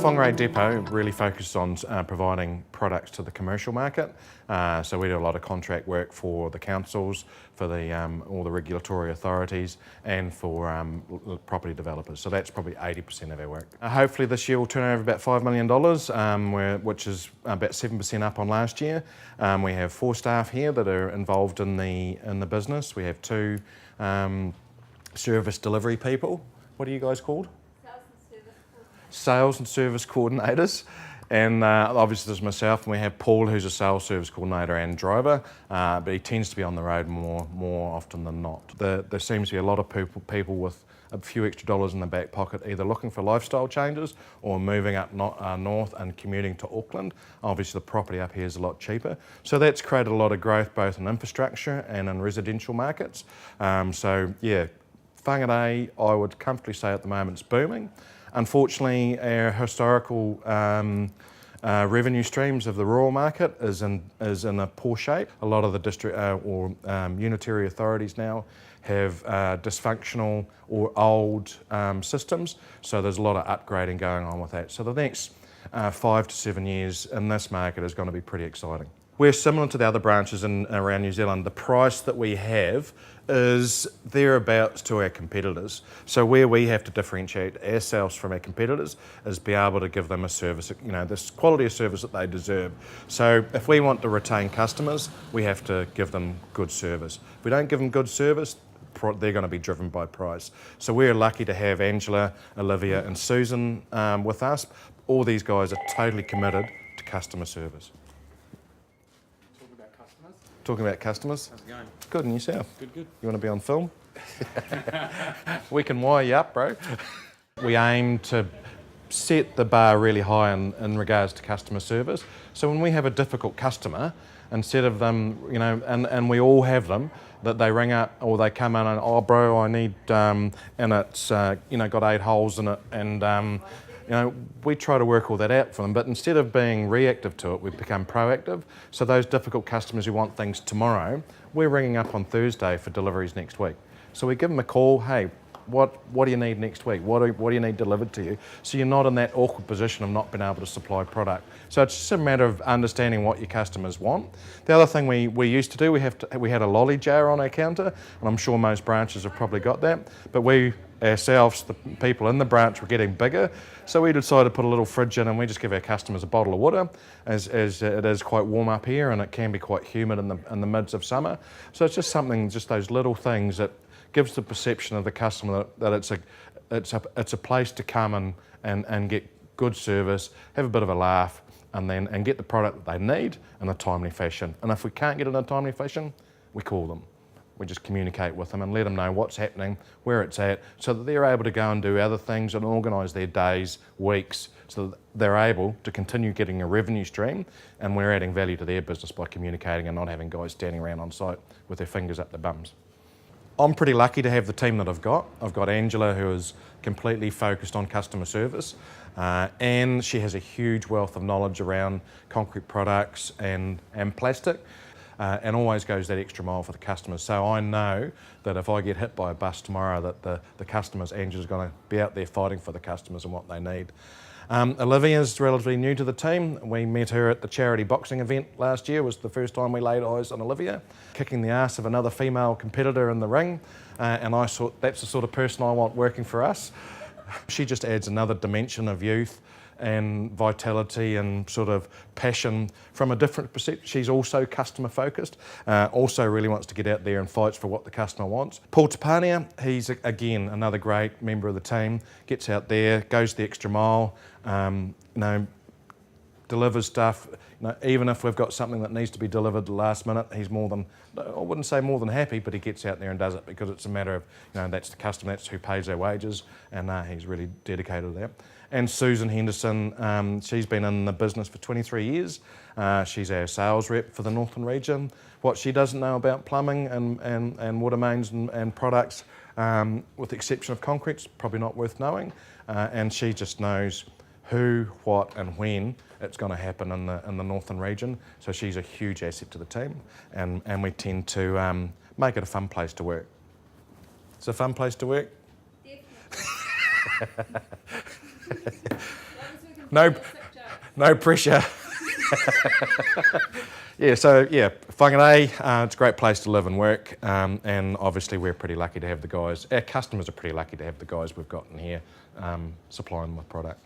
Whangarei depot really focuses on providing products to the commercial market. So we do a lot of contract work for the councils, for all the regulatory authorities, and for property developers. So that's probably 80% of our work. Hopefully this year we'll turn over about $5 million, which is about 7% up on last year. We have 4 staff here that are involved in the business. We have 2 service delivery people. What are you guys called? Sales and service coordinators, and obviously there's myself, and we have Paul, who's a sales service coordinator and driver, but he tends to be on the road more often than not. There seems to be a lot of people with a few extra dollars in the back pocket, either looking for lifestyle changes or moving up north and commuting to Auckland. Obviously the property up here is a lot cheaper, so that's created a lot of growth both in infrastructure and in residential markets. So yeah, Whangarei, I would comfortably say at the moment, is booming. Unfortunately, our historical revenue streams of the rural market is in a poor shape. A lot of the district unitary authorities now have dysfunctional or old systems, so there's a lot of upgrading going on with that. So the next 5 to 7 years in this market is going to be pretty exciting. We're similar to the other branches around New Zealand. The price that we have is thereabouts to our competitors. So where we have to differentiate ourselves from our competitors is be able to give them a service, this quality of service that they deserve. So if we want to retain customers, we have to give them good service. If we don't give them good service, they're going to be driven by price. So we're lucky to have Angela, Olivia and Susan with us. All these guys are totally committed to customer service. Talking about customers. How's it going? Good, and yourself? Good. You want to be on film? We can wire you up, bro. We aim to set the bar really high in regards to customer service. So when we have a difficult customer, instead of them, and we all have them, that they ring up or they come in and, oh bro, I need, and it's, got 8 holes in it, and we try to work all that out for them, but instead of being reactive to it, we've become proactive. So those difficult customers who want things tomorrow, we're ringing up on Thursday for deliveries next week. So we give them a call, hey, what do you need next week? What do you need delivered to you? So you're not in that awkward position of not being able to supply product. So it's just a matter of understanding what your customers want. The other thing we used to do, we had a lolly jar on our counter, and I'm sure most branches have probably got that, but we ourselves, the people in the branch, were getting bigger, so we decided to put a little fridge in and we just give our customers a bottle of water, as it is quite warm up here and it can be quite humid in the midst of summer. So it's just something, just those little things that gives the perception of the customer that it's a place to come and get good service, have a bit of a laugh, and get the product that they need in a timely fashion. And if we can't get it in a timely fashion, we call them. We just communicate with them and let them know what's happening, where it's at, so that they're able to go and do other things and organise their days, weeks, so that they're able to continue getting a revenue stream, and we're adding value to their business by communicating and not having guys standing around on site with their fingers up their bums. I'm pretty lucky to have the team that I've got. I've got Angela, who is completely focused on customer service, and she has a huge wealth of knowledge around concrete products and plastic. And always goes that extra mile for the customers. So I know that if I get hit by a bus tomorrow, that the customers, Angela's going to be out there fighting for the customers and what they need. Olivia's relatively new to the team. We met her at the charity boxing event last year. It was the first time we laid eyes on Olivia, kicking the ass of another female competitor in the ring. And I thought, that's the sort of person I want working for us. She just adds another dimension of youth and vitality and sort of passion from a different perspective. She's also customer focused, also really wants to get out there and fights for what the customer wants. Paul Tapania, he's again another great member of the team, gets out there, goes the extra mile, delivers stuff. Even if we've got something that needs to be delivered last minute, he's more than, I wouldn't say more than happy, but he gets out there and does it because it's a matter of, that's the customer, that's who pays our wages, and he's really dedicated to that. And Susan Henderson, she's been in the business for 23 years. She's our sales rep for the Northern region. What she doesn't know about plumbing and water mains and products, with the exception of concrete, is probably not worth knowing. And she just knows who, what and when it's going to happen in the Northern region. So she's a huge asset to the team, and we tend to make it a fun place to work. It's a fun place to work? Definitely. no, no pressure. Yeah, so yeah, Whangarei, it's a great place to live and work, and obviously we're pretty lucky to have the guys, our customers are pretty lucky to have the guys we've got in here supplying them with product.